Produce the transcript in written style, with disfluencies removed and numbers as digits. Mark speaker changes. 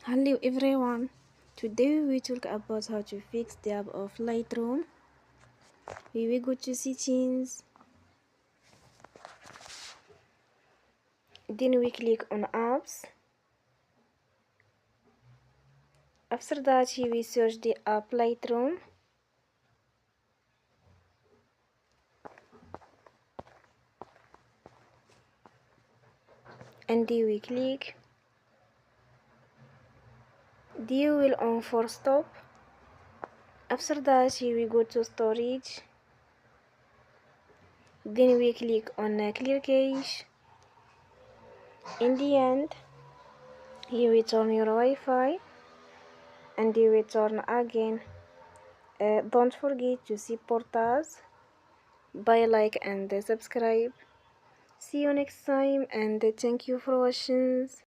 Speaker 1: Hello everyone, today we talk about how to fix the app of Lightroom. We will go to settings, then we click on apps. After that we search the app Lightroom, and then we click. Then we will on for stop. After that we go to storage, then we click on clear cache. In the end you will turn your Wi-Fi and you will turn again. Don't forget to support us by like and subscribe. See you next time and thank you for watching.